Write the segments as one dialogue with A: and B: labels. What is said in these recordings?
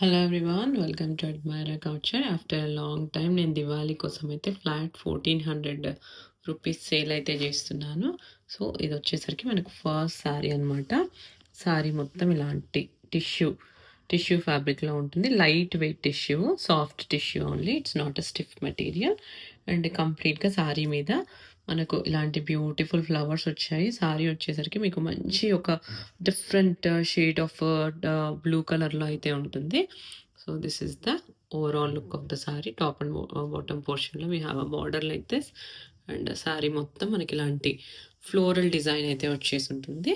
A: Hello everyone, welcome to Admira culture. After long time నేను దివాళీ కోసం అయితే ఫ్లాట్ 1400 రూపీస్ సేల్ అయితే చేస్తున్నాను. సో ఇది వచ్చేసరికి మనకు ఫస్ట్ శారీ అనమాట. శారీ మొత్తం ఇలాంటి టిష్యూ ఫ్యాబ్రిక్లో ఉంటుంది. Light weight tissue, soft tissue only, it's not a stiff material. And కంప్లీట్గా శారీ మీద మనకు ఇలాంటి బ్యూటిఫుల్ ఫ్లవర్స్ వచ్చాయి. శారీ వచ్చేసరికి మీకు మంచి ఒక డిఫరెంట్ షేడ్ ఆఫ్ బ్లూ కలర్లో అయితే ఉంటుంది. So this is the overall look of the sari. Top and bottom పోర్షన్లో we have a border like this. And sari మొత్తం మనకి ఇలాంటి ఫ్లోరల్ డిజైన్ అయితే వచ్చేసి ఉంటుంది.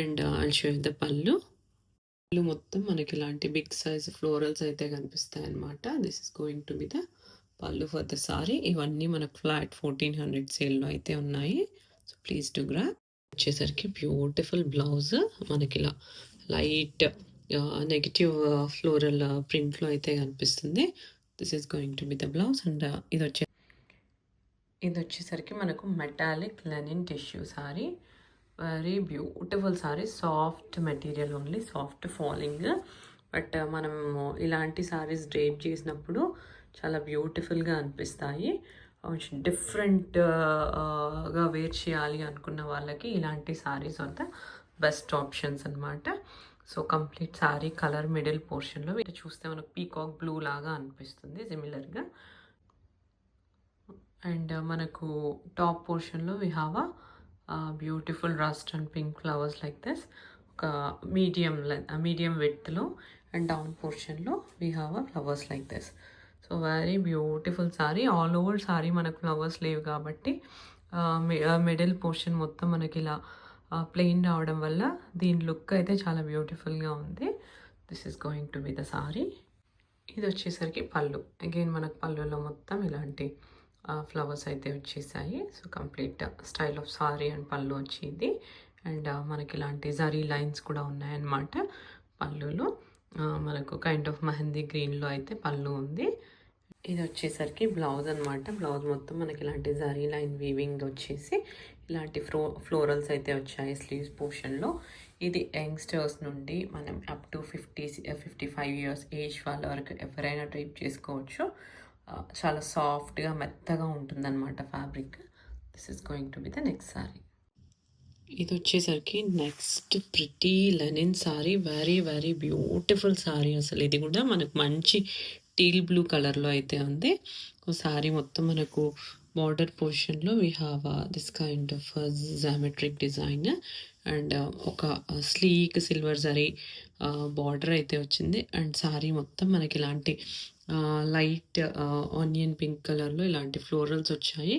A: అండ్ ఐల్ షో ద పళ్ళు మొత్తం మనకి ఇలాంటి బిగ్ సైజ్ ఫ్లోరల్స్ అయితే కనిపిస్తాయి అన్నమాట. This is going to be the పళ్ళు ఫర్ ద సారీ. ఇవన్నీ మనకు ఫ్లాట్ 1400 సేల్లో అయితే ఉన్నాయి. So please to grab. వచ్చేసరికి బ్యూటిఫుల్ బ్లౌజ్ మనకి ఇలా లైట్ నెగిటివ్ ఫ్లోరల్ ప్రింట్లో అయితే కనిపిస్తుంది. This is going to be the blouse. And ఇది వచ్చేసరికి మనకు metallic linen tissue sorry. Very beautiful sorry. Soft material only, soft falling. But మనము ఇలాంటి సారీస్ డ్రేప్ చేసినప్పుడు చాలా బ్యూటిఫుల్గా అనిపిస్తాయి. డిఫరెంట్గా వేర్ చేయాలి అనుకున్న వాళ్ళకి ఇలాంటి సారీస్ అంతా బెస్ట్ ఆప్షన్స్ అనమాట. So complete sari colour middle పోర్షన్లో వీటి చూస్తే మనకు పీకాక్ బ్లూ లాగా అనిపిస్తుంది సిమిలర్గా. అండ్ మనకు టాప్ పోర్షన్లో we have beautiful rust and pink flowers like this. ఒక మీడియం విడ్త్లో అండ్ డౌన్ పోర్షన్లో we have flowers like this. So very beautiful sari. All over sari మనకు ఫ్లవర్స్ లేవు కాబట్టి మిడిల్ పోర్షన్ మొత్తం మనకి ఇలా ప్లెయిన్ రావడం వల్ల దీని లుక్ అయితే చాలా బ్యూటిఫుల్గా ఉంది. This is going to be the sorry. ఇది వచ్చేసరికి పళ్ళు. అగైన్ మనకు పళ్ళులో మొత్తం ఇలాంటి ఫ్లవర్స్ అయితే వచ్చేసాయి. So complete style of sorry and పళ్ళు వచ్చింది. అండ్ మనకి ఇలాంటి జరీ లైన్స్ కూడా ఉన్నాయన్నమాట పళ్ళులో. మనకు కైండ్ ఆఫ్ మెహందీ గ్రీన్లో అయితే పళ్ళు ఉంది. ఇది వచ్చేసరికి బ్లౌజ్ అనమాట. బ్లౌజ్ మొత్తం మనకి ఇలాంటి జరీ లైన్ వీవింగ్ వచ్చేసి ఇలాంటి ఫ్లోరల్స్ అయితే వచ్చాయి స్లీవ్స్ పోర్షన్లో. ఇది యంగ్స్టర్స్ నుండి మనం అప్ టు 55 ఇయర్స్ ఏజ్ వాళ్ళ వరకు ఎవరైనా డ్రైప్ చేసుకోవచ్చు. చాలా సాఫ్ట్గా మెత్తగా ఉంటుందన్నమాట fabric. This is going to be the next sari. ఇది వచ్చేసరికి next pretty linen sari. Very very beautiful sari. అసలు ఇది కూడా మనకు మంచి టీల్ బ్లూ కలర్లో అయితే ఉంది. సారీ మొత్తం మనకు బార్డర్ పోర్షన్లో we have this kind of geometric design. And ఒక స్లీక్ సిల్వర్ జరీ బార్డర్ అయితే వచ్చింది. అండ్ సారీ మొత్తం మనకి ఇలాంటి లైట్ ఆనియన్ పింక్ కలర్లో ఇలాంటి ఫ్లోరల్స్ వచ్చాయి.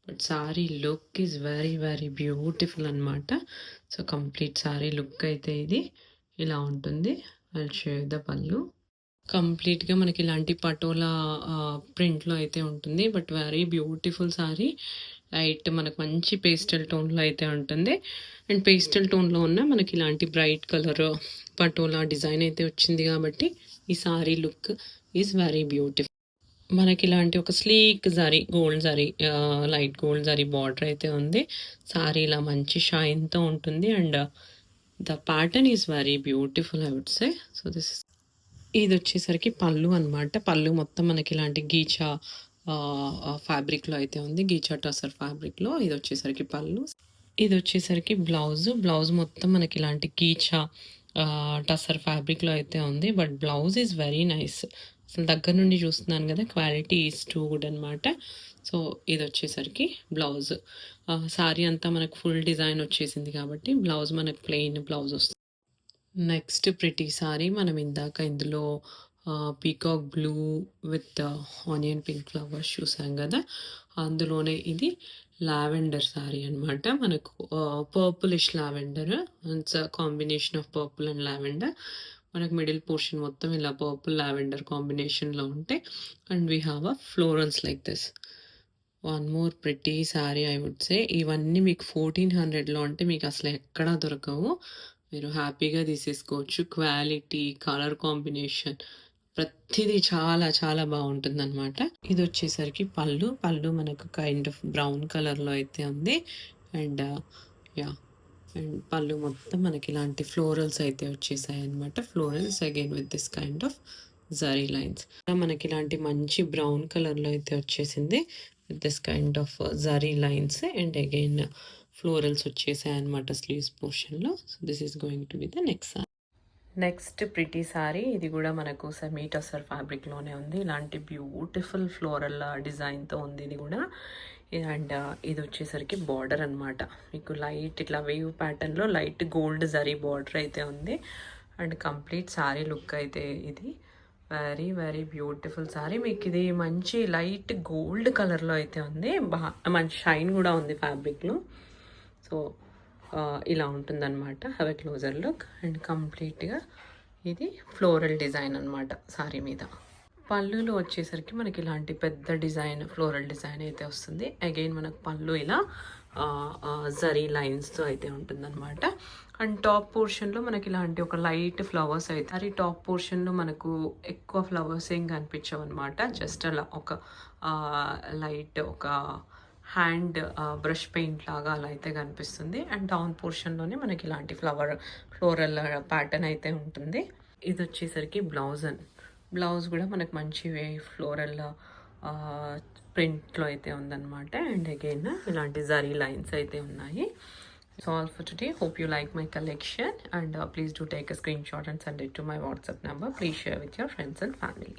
A: But sorry look is very very beautiful అనమాట. సో కంప్లీట్ సారీ లుక్ అయితే ఇది ఇలా ఉంటుంది. ఐ షో ద పళ్ళు. కంప్లీట్గా మనకి ఇలాంటి పటోలా ప్రింట్లో అయితే ఉంటుంది. But very beautiful sorry. Light మనకు మంచి పేస్టల్ టోన్లో అయితే ఉంటుంది. అండ్ పేస్టల్ టోన్లో ఉన్న మనకి ఇలాంటి బ్రైట్ కలర్ పటోలా డిజైన్ అయితే వచ్చింది కాబట్టి ఈ sari look is very beautiful. మనకి ఇలాంటి ఒక sleek zari, gold zari, light gold zari border అయితే ఉంది. సారీ ఇలా మంచి షైన్తో ఉంటుంది. And the pattern is very beautiful I would say. So ఇది వచ్చేసరికి పళ్ళు అనమాట. పళ్ళు మొత్తం మనకి ఇలాంటి గీచా ఫ్యాబ్రిక్లో అయితే ఉంది. గీచా టసర్ ఫ్యాబ్రిక్లో ఇది వచ్చేసరికి పళ్ళు. ఇది వచ్చేసరికి బ్లౌజ్ మొత్తం మనకి ఇలాంటి గీచా టసర్ ఫ్యాబ్రిక్లో అయితే ఉంది. But blouse is very nice. అసలు దగ్గర నుండి చూస్తున్నాను కదా, క్వాలిటీ ఈజ్ టూ గుడ్ అనమాట. సో ఇది వచ్చేసరికి బ్లౌజ్. సారీ అంతా మనకు ఫుల్ డిజైన్ వచ్చేసింది కాబట్టి బ్లౌజ్ మనకు ప్లెయిన్ బ్లౌజ్ వస్తుంది. Next pretty sari. మనం ఇందాక ఇందులో peacock blue with onion pink flowers చూసాం కదా, అందులోనే ఇది లావెండర్ సారీ అనమాట. మనకు purplish lavender. It's combination of purple and lavender. మనకు మిడిల్ పోర్షన్ మొత్తం ఇలా పర్పుల్ లావెండర్ కాంబినేషన్లో ఉంటే and we have a florals like this. One more pretty sari I would say. ఇవన్నీ మీకు 1400లో అంటే మీకు అసలు ఎక్కడా దొరకవు. మీరు హ్యాపీగా తీసేసుకోవచ్చు. క్వాలిటీ, కలర్ కాంబినేషన్ ప్రతిదీ చాలా చాలా బాగుంటుంది అనమాట. ఇది వచ్చేసరికి పళ్ళు మనకు కైండ్ ఆఫ్ బ్రౌన్ కలర్లో అయితే ఉంది. అండ్ యా అండ్ పళ్ళు మొత్తం మనకి ఇలాంటి ఫ్లోరల్స్ అయితే వచ్చేసాయి అనమాట. Florals again with this kind of zari lines. మనకి ఇలాంటి మంచి బ్రౌన్ కలర్లో అయితే వచ్చేసింది with this kind of zari lines and again florals వచ్చేసాయి అనమాట స్లీవ్స్ పోర్షన్లో. So this is going to be the next pretty sari. ఇది కూడా మనకు సెమీ టసర్ ఫ్యాబ్రిక్లోనే ఉంది. ఇలాంటి బ్యూటిఫుల్ ఫ్లోరల్ డిజైన్తో ఉంది ఇది కూడా. అండ్ ఇది వచ్చేసరికి బార్డర్ అనమాట. మీకు లైట్ ఇట్లా వేవ్ ప్యాటర్న్లో లైట్ గోల్డ్ జరీ బార్డర్ అయితే ఉంది. అండ్ కంప్లీట్ సారీ లుక్ అయితే ఇది వెరీ వెరీ బ్యూటిఫుల్ సారీ. మీకు ఇది మంచి లైట్ గోల్డ్ కలర్లో అయితే ఉంది. మంచి షైన్ కూడా ఉంది ఫ్యాబ్రిక్లో. సో ఇలా ఉంటుందన్నమాట. Have a closer look. And కంప్లీట్గా ఇది ఫ్లోరల్ డిజైన్ అనమాట సారీ మీద. పళ్ళులో వచ్చేసరికి మనకి ఇలాంటి పెద్ద డిజైన్ ఫ్లోరల్ డిజైన్ అయితే వస్తుంది. అగైన్ మనకు పళ్ళు ఇలా జరీ లైన్స్తో అయితే ఉంటుందన్నమాట. అండ్ టాప్ పోర్షన్లో మనకి ఇలాంటి ఒక లైట్ ఫ్లవర్స్ అయితే, అది టాప్ పోర్షన్లో మనకు ఎక్కువ ఫ్లవర్స్ ఏం కనిపించవు అనమాట. జస్ట్ అలా ఒక లైట్ ఒక హ్యాండ్ బ్రష్ పెయింట్ లాగా అలా అయితే కనిపిస్తుంది. అండ్ డౌన్ పోర్షన్లోనే మనకి ఇలాంటి ఫ్లోరల్ ప్యాటర్న్ అయితే ఉంటుంది. ఇది వచ్చేసరికి బ్లౌజ్ కూడా మనకు మంచి ఫ్లోరల్ ప్రింట్లో అయితే ఉందన్నమాట. అండ్ అగైన్ ఇలాంటి జరీ లైన్స్ అయితే ఉన్నాయి. So all for today. Hope you like my collection and please do take a screenshot and send it to my WhatsApp number. Please share with your friends and family.